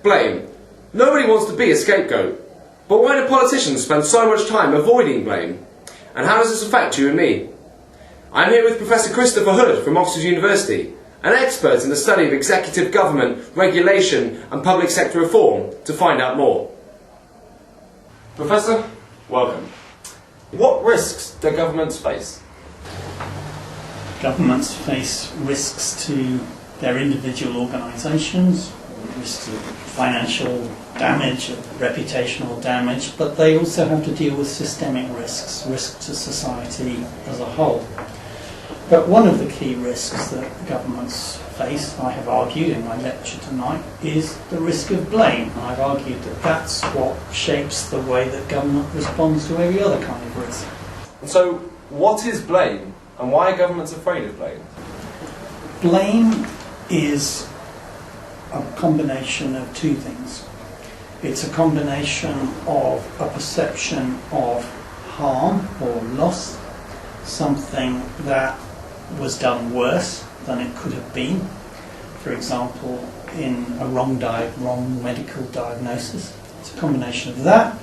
Blame. Nobody wants to be a scapegoat. But why do politicians spend so much time avoiding blame? And how does this affect you and me? I'm here with Professor Christoper Hood from Oxford University, an expert in the study of executive government, regulation and public sector reform, to find out more. Professor, welcome. What risks do governments face? Governments face risks to their individual organisations, risks of financial damage, of reputational damage, but they also have to deal with systemic risks, risks to society as a whole. But one of the key risks that governments face, I have argued in my lecture tonight, is the risk of blame. And I've argued that that's what shapes the way that government responds to every other kind of risk. So, what is blame, and why are governments afraid of blame? Blame is a combination of two things. It's a combination of a perception of harm or loss, something that was done worse than it could have been. For example, in a wrong medical diagnosis. It's a combination of that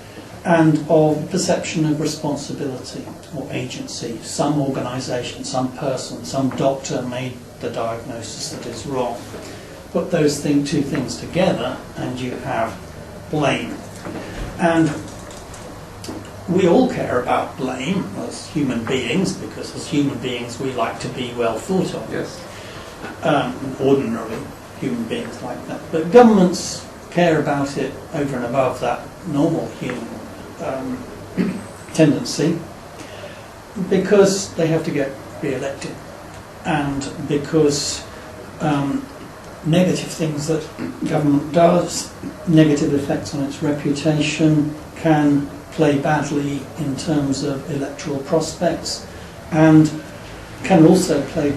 and of perception of responsibility or agency. Some organisation, some person, some doctor made the diagnosis that is wrong. Put those two things together and you have blame. And we all care about blame as human beings, because as human beings we like to be well thought of. Yes. Ordinarily, human beings like that. But governments care about it over and above that normal human tendency, because they have to get re-elected, and because negative things that government does, negative effects on its reputation, can play badly in terms of electoral prospects, and can also play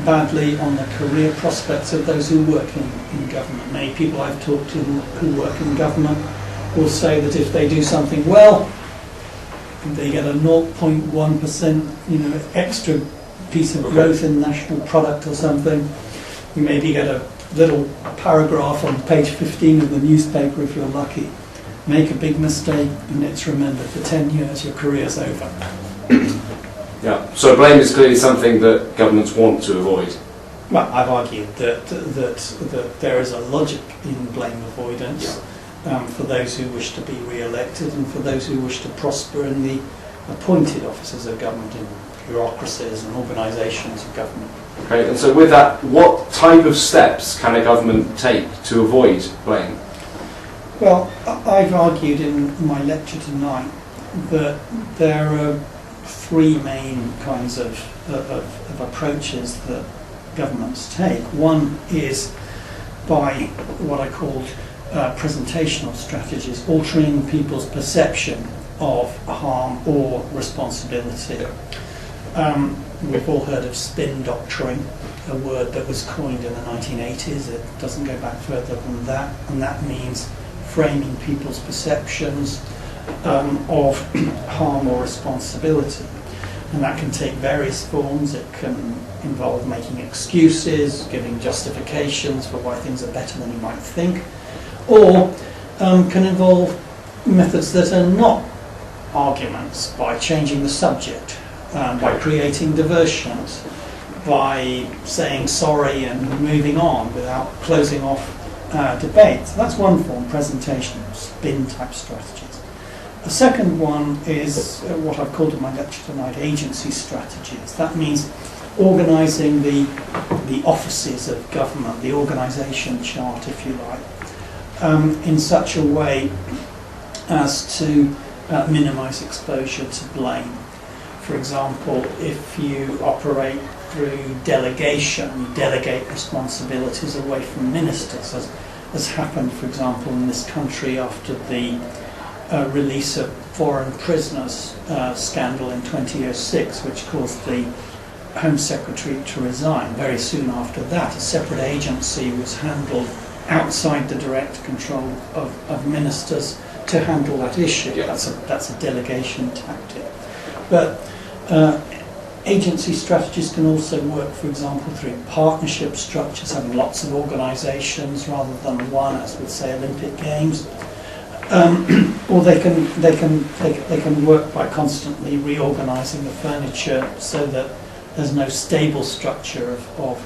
badly on the career prospects of those who work in government. Many people I've talked to who work in government will say that if they do something well, they get a 0.1% extra piece of growth in national product or something. You maybe get a little paragraph on page 15 of the newspaper if you're lucky. Make a big mistake and it's remembered for 10 years, your career's over. Yeah. So blame is clearly something that governments want to avoid. Well, I've argued that there is a logic in blame avoidance for those who wish to be re-elected and for those who wish to prosper in the appointed offices of government, in bureaucracies and organisations of government. Okay, and so with that, what type of steps can a government take to avoid blame? Well, I've argued in my lecture tonight that there are three main kinds of approaches that governments take. One is by what I called presentational strategies, altering people's perception of harm or responsibility. We've all heard of spin doctoring, a word that was coined in the 1980s. It doesn't go back further than that, and that means framing people's perceptions of harm or responsibility. And that can take various forms. It can involve making excuses, giving justifications for why things are better than you might think, or can involve methods that are not arguments, by changing the subject, by creating diversions, by saying sorry and moving on without closing off debate. So that's one form, presentational, spin-type strategies. A second one is what I've called in my lecture tonight agency strategies. That means organising the offices of government, the organisation chart, if you like, in such a way as to minimise exposure to blame. For example, if you operate through delegation, you delegate responsibilities away from ministers, as has happened, for example, in this country after the release of foreign prisoners scandal in 2006, which caused the Home Secretary to resign. Very soon after that, a separate agency was handled outside the direct control of ministers to handle that issue. Yeah. That's a delegation tactic. But Agency strategies can also work, for example, through partnership structures, having lots of organisations rather than one, as with, say, Olympic Games. Or they can work by constantly reorganising the furniture so that there's no stable structure of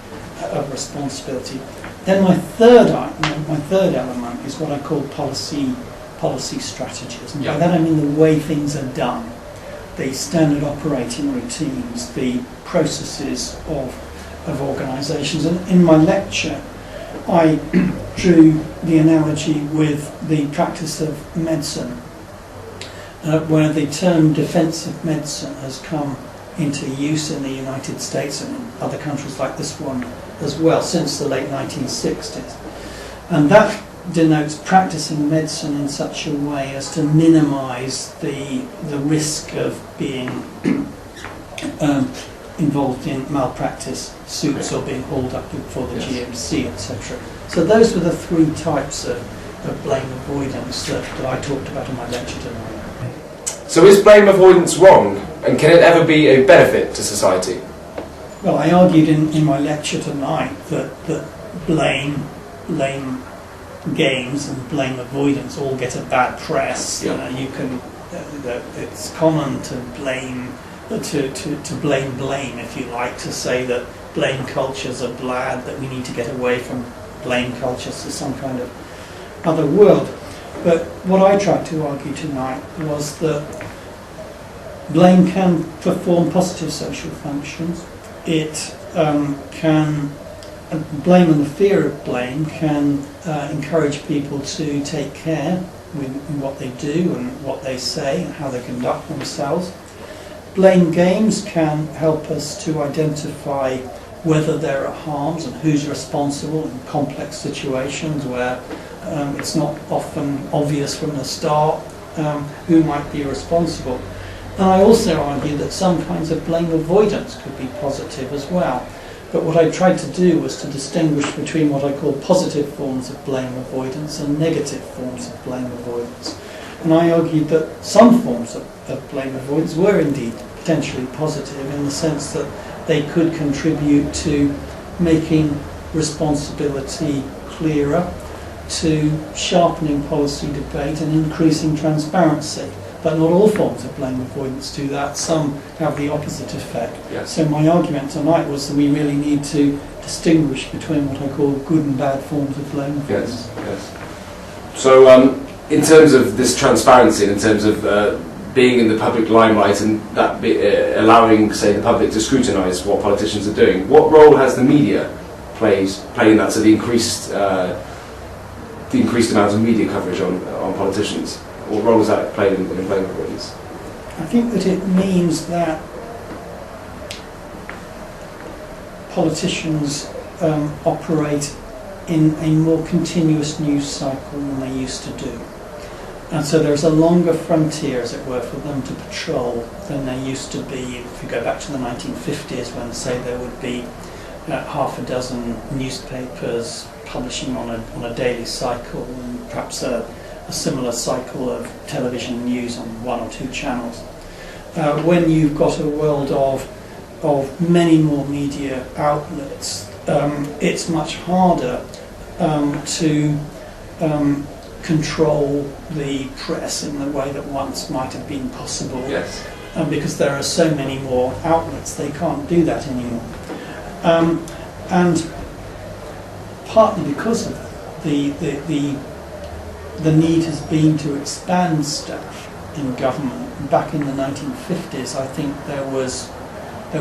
responsibility. Then my third element is what I call policy strategies. And by that I mean the way things are done, the standard operating routines, the processes of organisations. And in my lecture, I drew the analogy with the practice of medicine, where the term defensive medicine has come into use in the United States and in other countries like this one as well since the late 1960s. And that denotes practicing medicine in such a way as to minimise the risk of being involved in malpractice suits or being hauled up before the GMC, etc. So those were the three types of blame avoidance that I talked about in my lecture tonight. So is blame avoidance wrong, and can it ever be a benefit to society? Well, I argued in my lecture tonight that blame games and blame avoidance all get a bad press. Yeah. You can it's common to blame blame, if you like, to say that blame cultures are bad, that we need to get away from blame cultures to some kind of other world. But what I tried to argue tonight was that blame can perform positive social functions. It blame and the fear of blame can encourage people to take care in what they do and what they say and how they conduct themselves. Blame games can help us to identify whether there are harms and who's responsible in complex situations where it's not often obvious from the start who might be responsible. And I also argue that some kinds of blame avoidance could be positive as well. But what I tried to do was to distinguish between what I call positive forms of blame avoidance and negative forms of blame avoidance. And I argued that some forms of blame avoidance were indeed potentially positive in the sense that they could contribute to making responsibility clearer, to sharpening policy debate and increasing transparency. But not all forms of blame avoidance do that. Some have the opposite effect. Yes. So my argument tonight was that we really need to distinguish between what I call good and bad forms of blame avoidance. Yes. So in terms of this transparency, in terms of being in the public limelight and that allowing, say, the public to scrutinise what politicians are doing, what role has the media played in that? So the increased amount of media coverage on politicians. What role has that played in blame avoidance? I think that it means that politicians operate in a more continuous news cycle than they used to do. And so there's a longer frontier, as it were, for them to patrol than there used to be. If you go back to the 1950s, when, say, there would be half a dozen newspapers publishing on a daily cycle, and perhaps a similar cycle of television news on one or two channels. When you've got a world of many more media outlets, it's much harder to control the press in the way that once might have been possible. Yes. Because there are so many more outlets, they can't do that anymore. And partly because of the need has been to expand staff in government. Back in the 1950s, I think there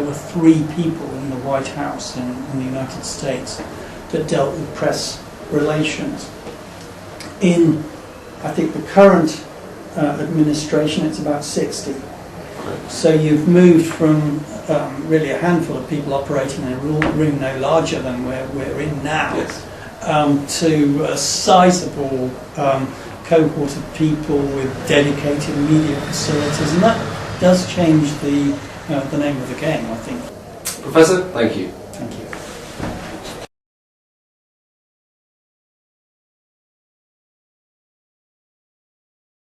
were 3 people in the White House in the United States that dealt with press relations. In, I think, the current administration, it's about 60. So you've moved from really a handful of people operating in a room no larger than we're in now. Yes. To a sizable cohort of people with dedicated media facilities, and that does change the name of the game, I think. Professor, thank you. Thank you.